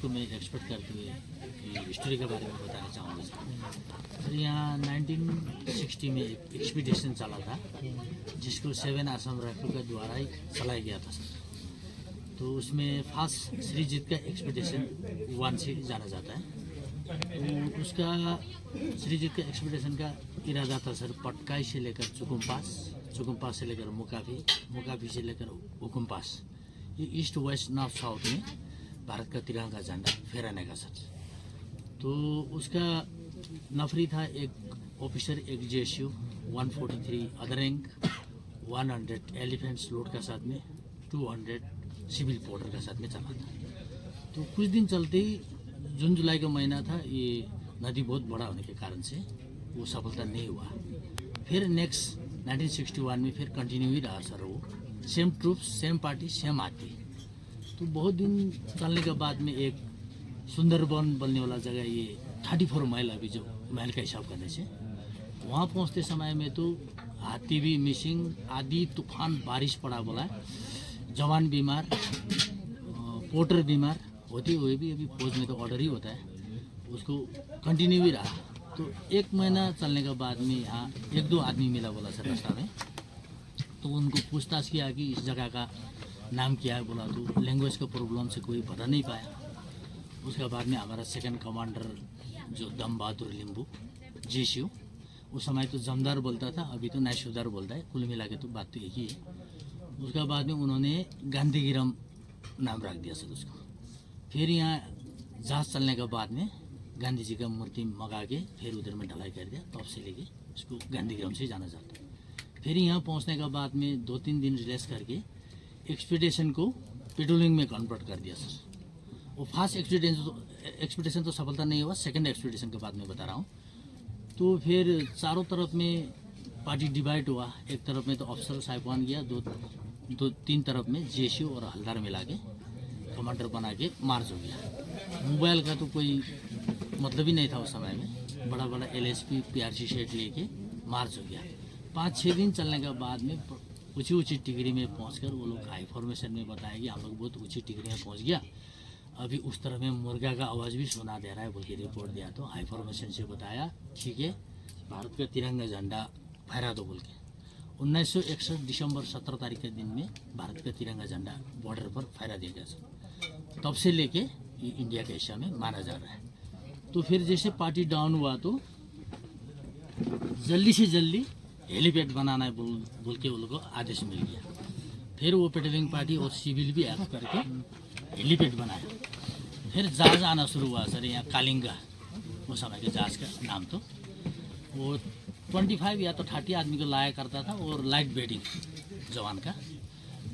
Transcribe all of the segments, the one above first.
को मैं एक्सपेक्ट करते हुए कि हिस्ट्री के बारे में बताना चाहूँगा सर। यहाँ 1960 में एक एक्सपीडिशन चला था जिसको 7 असम राइफल के द्वारा ही चलाया गया था सर। तो उसमें फर्स्ट श्रीजीत का एक्सपीडिशन 1 से जाना जाता है। तो उसका श्रीजीत का एक्सपीडिशन का इरादा था सर पटकाई से लेकर चुकुम्पास से लेकर मुकाफी से लेकर हुकुम पास, ये ईस्ट वेस्ट नॉर्थ साउथ में भारत का तिरंगा झंडा फहराने का सर। तो उसका नफरी था एक ऑफिसर, एक जेएसयू, 143 अदर रैंक, 100 एलिफेंट्स लोड का साथ में 200 सिविल पोर्टर का साथ में चला था। तो कुछ दिन चलते ही जून जुलाई का महीना था, ये नदी बहुत बड़ा होने के कारण से वो सफलता नहीं हुआ। फिर नेक्स्ट 1961 में फिर कंटिन्यू ही रहा सर वो, same troops same party same आती। तो बहुत दिन चलने के बाद में एक सुंदरबन बनने वाला जगह, ये 34 माइल अभी जो माइल का हिसाब करने से वहाँ पहुँचते समय में तो हाथी भी मिसिंग, आदि तूफान बारिश पड़ा बोला, जवान बीमार, पोर्टर बीमार होते हुए भी अभी फौज में तो ऑर्डर ही होता है, उसको कंटिन्यू ही रहा। तो 1 महीना चलने के बाद में यहाँ 1-2 आदमी मिला बोला सर रास्ता में। तो उनको पूछताछ किया कि इस जगह का नाम क्या है बोला, तो लैंग्वेज का प्रॉब्लम से कोई बता नहीं पाया। उसके बाद में हमारा सेकंड कमांडर जो दम बहादुर लिंबू जेएसयू, उस समय तो जमदार बोलता था, अभी तो नायशुदार बोलता है, कुल मिला के तो बात तो एक ही है। उसके बाद में उन्होंने गांधीगिरम नाम रख दिया सर उसको। फिर यहाँ जहाज चलने के बाद में गांधी जी का मूर्ति मंगा के फिर उधर में ढलाई कर दिया, तब से लेके इसको गांधीग्राम से जाना जाता है। फिर यहाँ पहुँचने के बाद में 2-3 दिन रिलैक्स करके एक्सपीडिशन को पेट्रोलिंग में कन्वर्ट कर दिया सर। वो फर्स्ट एक्सपीडिशन तो सफलता नहीं हुआ, सेकंड एक्सपीडिशन के बाद में बता रहा हूँ। तो फिर चारों तरफ में पार्टी डिवाइड हुआ, एक तरफ में तो अफसर साहिबान गया, 2-3 तरफ में जेएसयू और हल्दार मिला के कमांडर बना के मार्च हो गया। मोबाइल का तो कोई मतलब ही नहीं था उस समय में, बड़ा बड़ा एलएसपी पीआरसी सेट लेके मार्च हो गया। 5-6 दिन चलने के बाद में ऊंची टिकरी में पहुंचकर वो लोग हाई फॉर्मेशन में बताया कि हम लोग बहुत ऊंची टिकरी में पहुंच गया, अभी उस तरफ में मुर्गा का आवाज़ भी सुना दे रहा है बोल के रिपोर्ट दिया। तो हाई फॉर्मेशन से बताया ठीक है, भारत का तिरंगा झंडा फहरा दो बोल के। 1961 दिसंबर 17 तारीख के दिन में भारत का तिरंगा झंडा बॉर्डर पर फहरा दिया गया। तब से लेके ये इंडिया के हिस्सा में माना जा रहा है। तो फिर जैसे पार्टी डाउन हुआ तो जल्दी से जल्दी हेलीपैड बनाना है बोल के वो लोगों को आदेश मिल गया। फिर वो पेट्रोलिंग पार्टी और सिविल भी हेल्प करके हेलीपैड बनाया। फिर जहाज आना शुरू हुआ सर यहाँ कालिंगा, उस समय के जहाज का नाम। तो वो 25 या तो 30 आदमी को लाया करता था और लाइट बेडिंग जवान का।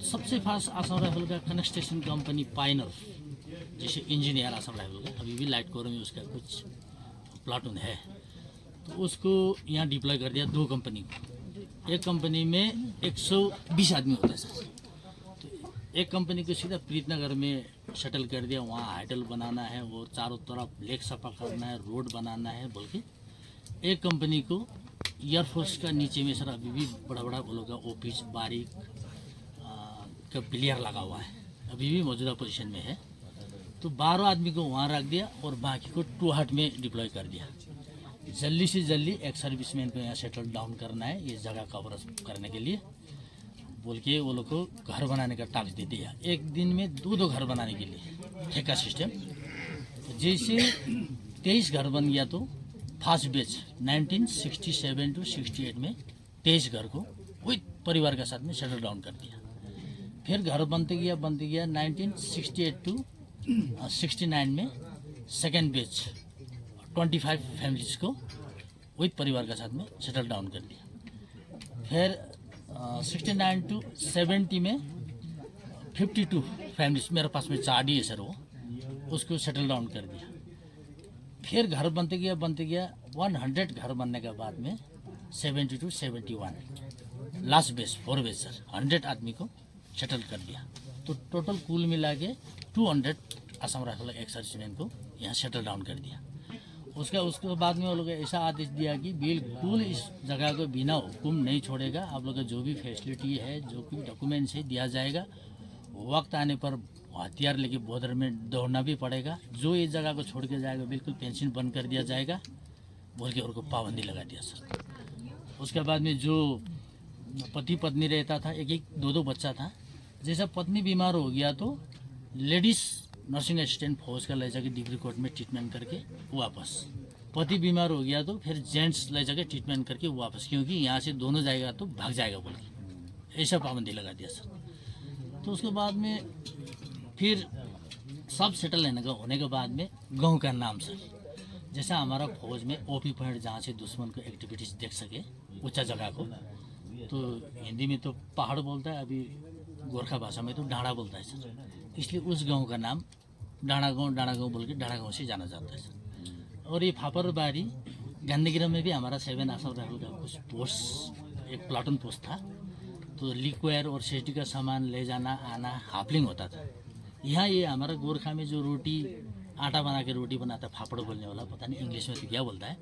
सबसे फास्ट असम राइफल का कंस्ट्रक्शन कंपनी पाइनर, जैसे इंजीनियर असम राइफल का, अभी भी लाइट कोर में उसका कुछ प्लाटून है, तो उसको यहाँ डिप्लॉय कर दिया 2 कंपनी को। एक कंपनी में 120 आदमी होता है सर। तो एक कंपनी को सीधा प्रीतनगर में शटल कर दिया, वहाँ हाइटल बनाना है और चारों तरफ लेक सफा करना है, रोड बनाना है बोल के। एक कंपनी को एयरफोर्स का नीचे में सर अभी भी बड़ा बड़ा वो लोग का ऑफिस बारीक का प्लेयर लगा हुआ है, अभी भी मौजूदा पोजीशन में है। तो 12 आदमी को वहाँ रख दिया और बाकी को टूहाट में डिप्लॉय कर दिया। जल्दी से जल्दी एक सर्विसमैन को यहाँ सेटल डाउन करना है, ये जगह कवर करने के लिए बोल के वो लोग को घर बनाने का टास्क दे दिया। एक दिन में 2 घर बनाने के लिए ठेका सिस्टम। जैसे 23 घर बन गया तो फर्स्ट बैच 1967 to 68 में 23 घर को विथ परिवार के साथ में सेटल डाउन कर दिया। फिर घर बनते गया 1968 to 69 में सेकेंड बैच 25 फैमिलीज को विथ परिवार के साथ में सेटल डाउन कर दिया। फिर 69 to 70 में 52 फैमिलीज, मेरे पास में 4 डी है सर, वो उसको सेटल डाउन कर दिया। फिर घर बनते गया 100 घर बनने के बाद में 70 to 71 last base 4 base sir 100 आदमी को सेटल कर दिया। तो टोटल कुल मिला के 200 असम राइफल एक्स सर्विसमैन को यहाँ सेटल डाउन कर दिया। उसके बाद में वो लोग ऐसा आदेश दिया कि बिल्कुल इस जगह को बिना हुक्म नहीं छोड़ेगा, आप लोग का जो भी फैसिलिटी है, जो भी डॉक्यूमेंट्स है दिया जाएगा। वक्त आने पर हथियार लेके बॉर्डर में दौड़ना भी पड़ेगा। जो ये जगह को छोड़ के जाएगा बिल्कुल पेंशन बंद कर दिया जाएगा बोल के उनको पाबंदी लगा दिया सर। उसके बाद में जो पति पत्नी रहता था, एक एक दो दो बच्चा था, जैसा पत्नी बीमार हो गया तो लेडीज़ नर्सिंग असिस्टेंट फौज का ले जाके डिग्री कोर्ट में ट्रीटमेंट करके वापस, पति बीमार हो गया तो फिर जेंट्स ले जाके ट्रीटमेंट करके वापस, क्योंकि यहाँ से दोनों जाएगा तो भाग जाएगा बोल के ऐसा पाबंदी लगा दिया सर। तो उसके बाद में फिर सब सेटल होने के बाद में गांव का नाम सर, जैसा हमारा फौज में ओपी पॉइंट जहाँ से दुश्मन को एक्टिविटीज देख सके ऊंचा जगह को, तो हिंदी में तो पहाड़ बोलता है, अभी गोरखा भाषा में तो डाँडा बोलता है सर, इसलिए उस गांव का नाम डाँडा गांव बोल के डाँडा गाँव से जाना जाता है सर। और ये फापरबाड़ी गांधीगिरी में भी हमारा 7 आसम राइफल का कुछ पोस्ट, एक प्लाटून पोस्ट था, तो लिक्वायर और सेफ्टी का सामान ले जाना आना हाफलिंग होता था। यहाँ ये हमारा गोरखा में जो रोटी आटा बना के रोटी बनाता, फापड़ बोलने वाला, पता नहीं इंग्लिश में तो क्या बोलता है,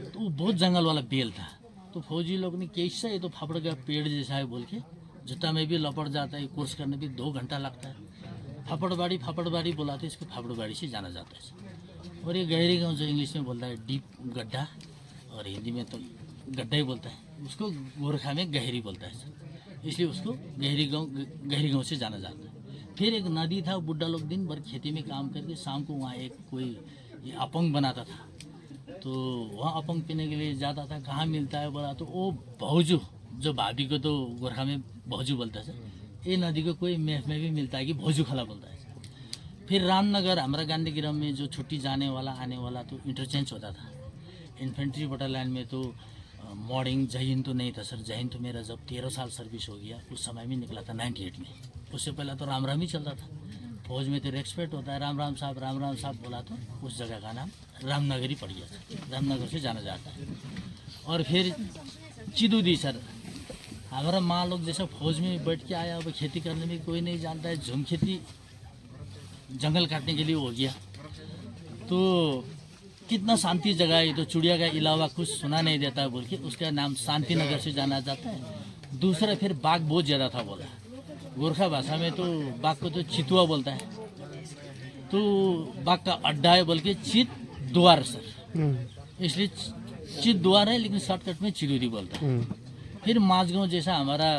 तो वो बहुत जंगल वाला बेल था। तो फौजी लोग ने कैसा ये तो फापड़ का पेड़ जैसा है बोल के जूता में भी लपट जाता है, कोर्स करने भी 2 घंटा लगता है। फापड़बाड़ी बुलाते, इसको फापड़बाड़ी से जाना जाता है। और ये गहरी गाँव जो इंग्लिश में बोलता है डीप गड्ढा, और हिंदी में तो गड्ढा ही बोलता है, उसको गोरखा में गहरी बोलता है सर, इसलिए उसको गहरी गाँव से जाना जाता है। फिर एक नदी था, बुढ़ा लोग दिन भर खेती में काम करके शाम को वहाँ एक कोई अपंग बनाता था, तो वहाँ अपंग पीने के लिए जाता था। कहाँ मिलता है बोला तो वो भौजू, जो भाभी को तो गोरखा में भौजू बोलता है सर, ये नदी को कोई मैप में भी मिलता है कि भौजू खला बोलता है। फिर रामनगर हमारा गांधीगिरम में जो छुट्टी जाने वाला आने वाला तो इंटरचेंज होता था। इन्फेंट्री बटालियन में तो मॉर्निंग जय हिंद तो नहीं था सर, जय हिंद तो मेरा जब 13 साल सर्विस हो गया उस समय में निकला था 98 में, उससे पहले तो राम राम ही चलता था। फौज में तो रेस्पेक्ट होता है, राम राम साहब बोला तो उस जगह का नाम रामनगर ही पड़ गया था, रामनगर से जाना जाता है। और फिर चिदूदी सर, हमारा माँ लोग जैसा फौज में बैठ के आया, अब खेती करने में कोई नहीं जानता है, झूम खेती जंगल काटने के लिए हो गया, तो कितना शांति जगह है, तो चिड़िया का अलावा कुछ सुना नहीं देता है बोल के उसका नाम शांति नगर से जाना जाता है। दूसरा फिर बाघ बहुत ज़्यादा था बोला, गोरखा भाषा में तो बाघ को तो चितुआ बोलता है, तो बाघ का अड्डा है बोल के चित द्वार सर, इसलिए चित द्वार है, लेकिन शॉर्टकट में चिदूदी बोलता है। फिर माझगांव जैसा हमारा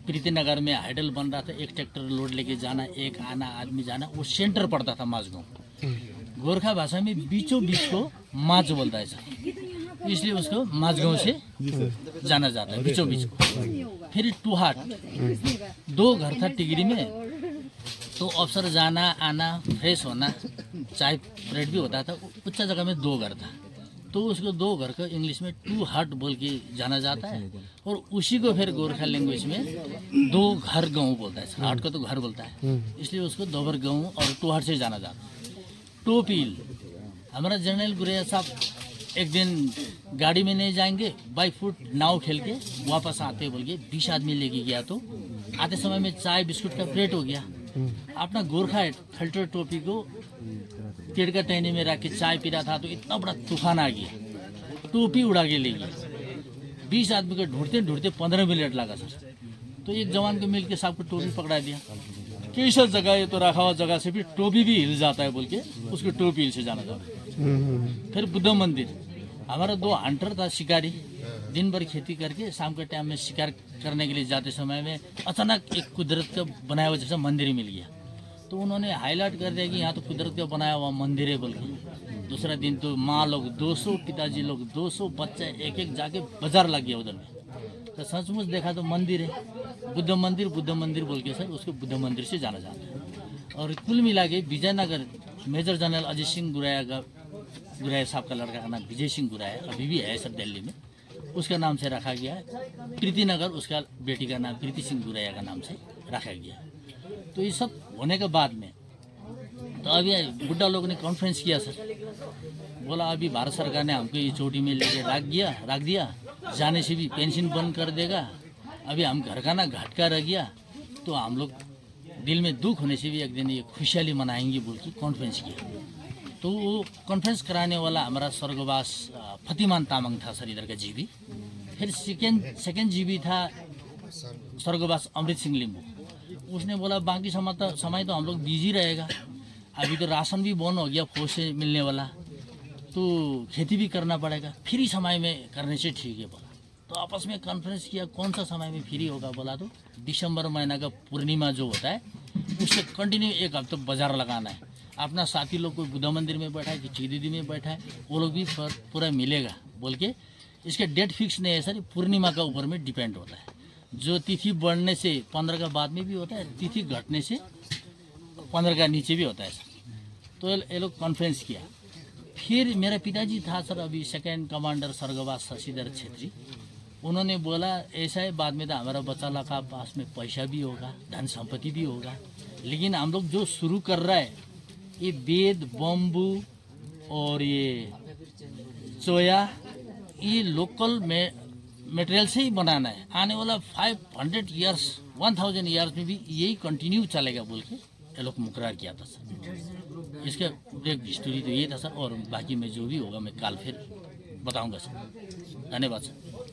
प्रीति नगर में हाइडल बन रहा था, एक ट्रैक्टर लोड लेके जाना, एक आना आदमी जाना, वो सेंटर पड़ता था माझगांव। गोरखा भाषा में बीचों बीच को माझ बोलता है सर, इसलिए उसको माझगांव से जाना जाता है बीचों बीच को। फिर टूहाट 2 घर था टिगरी में, तो अफसर जाना आना फ्रेश होना, चाय ब्रेड भी होता था, उच्च जगह में 2 घर था, तो उसको 2 घर को इंग्लिश में टू हट बोल के जाना जाता है, और उसी को फिर गोरखा लैंग्वेज में 2 घर गाँव बोलता है। हट को तो घर बोलता है, इसलिए उसको 2 घर गाँव और टू हट से जाना जाता है। टोपील हमारा जनरल गुरैया साहब एक दिन गाड़ी में नहीं जाएंगे, बाई फुट नाव खेल के वापस आते बोल के 20 आदमी लेके गया, तो आते समय में चाय बिस्कुट का प्लेट हो गया। अपना गोरखा फिल्टर टोपी को पेड़ का टहनी में रख के चाय पी रहा था, तो इतना बड़ा तूफान आ गया, टोपी उड़ा के ले गया। 20 आदमी को ढूंढते ढूंढते 15 मिनट लगा सर, तो एक जवान को मिल के सबको टोपी पकड़ा दिया। कैसा जगह है, तो रखा हुआ जगह से भी टोपी भी हिल जाता है बोल के उसको टोपी हिल से जाना जाता है। फिर बुद्ध मंदिर, हमारा 2 हंटर था शिकारी, दिन भर खेती करके शाम के टाइम में शिकार करने के लिए जाते समय में अचानक एक कुदरत का बनाया हुआ जैसा मंदिर मिल गया, तो उन्होंने हाईलाइट कर दिया कि यहाँ तो कुदरत का बनाया हुआ मंदिर है बोल के। दूसरा दिन तो माँ लोग 200, पिताजी लोग 200, बच्चे एक जाके बाजार लग गया उधर में, तो सचमुच देखा तो मंदिर है, बुद्ध मंदिर बोल के सर उसको बुद्ध मंदिर से जाना जाता है। और कुल मिला के विजयनगर मेजर जनरल अजय सिंह गुराया साहब का लड़का का नाम विजय सिंह गुराया अभी भी है सर दिल्ली में, उसका नाम से रखा गया है। प्रीति नगर उसका बेटी का नाम प्रीति सिंह गुराया का नाम से रखा गया। तो ये सब होने के बाद में तो अभी बुड्ढा लोगों ने कॉन्फ्रेंस किया सर, बोला अभी भारत सरकार ने हमको ये चोटी में लेके रख दिया, जाने से भी पेंशन बंद कर देगा, अभी हम घर का ना घाट का रह गया, तो हम लोग दिल में दुख होने से भी एक दिन ये खुशहाली मनाएंगे बोल के कॉन्फ्रेंस किया। तो वो कॉन्फ्रेंस कराने वाला हमारा स्वर्गवास फतिमान तामाङ था सर इधर का जीबी। फिर सेकेंड जीबी था स्वर्गवास अमृत सिंह लिम्बू, उसने बोला बाकी समय तो हम लोग बिजी रहेगा, अभी तो राशन भी बंद हो गया फौज से मिलने वाला, तो खेती भी करना पड़ेगा, फ्री समय में करने से ठीक है बोला। तो आपस में कॉन्फ्रेंस किया कौन सा समय में फ्री होगा, बोला तो दिसंबर महीना का पूर्णिमा जो होता है उससे कंटिन्यू 1 हफ्ते बाजार लगाना है। अपना साथी लोग को बुद्ध मंदिर में बैठा है कि चीदीदी में बैठा है, वो लोग भी पूरा मिलेगा बोल के। इसके डेट फिक्स नहीं है सर, पूर्णिमा का ऊपर में डिपेंड होता है। जो तिथि बढ़ने से 15 का बाद में भी होता है, तिथि घटने से 15 का नीचे भी होता है सर। तो ये लोग कॉन्फ्रेंस किया। फिर मेरा पिताजी था सर अभी सेकेंड कमांडर स्वर्गवास शशिधर छेत्री, उन्होंने बोला ऐसा है बाद में तो हमारा बच्चा लोग का पास में पैसा भी होगा, धन संपत्ति भी होगा, लेकिन हम लोग जो शुरू कर रहा है ये बेद बम्बू और ये चोया ये लोकल मटेरियल से ही बनाना है। आने वाला 500 ईयर्स 1000 ईयर्स में भी यही कंटिन्यू चलेगा बोल के ये लोग मुकरार किया था सर। इसका ब्रेक हिस्ट्री तो ये था सर, और बाकी में जो भी होगा मैं कल फिर बताऊंगा सर। धन्यवाद सर।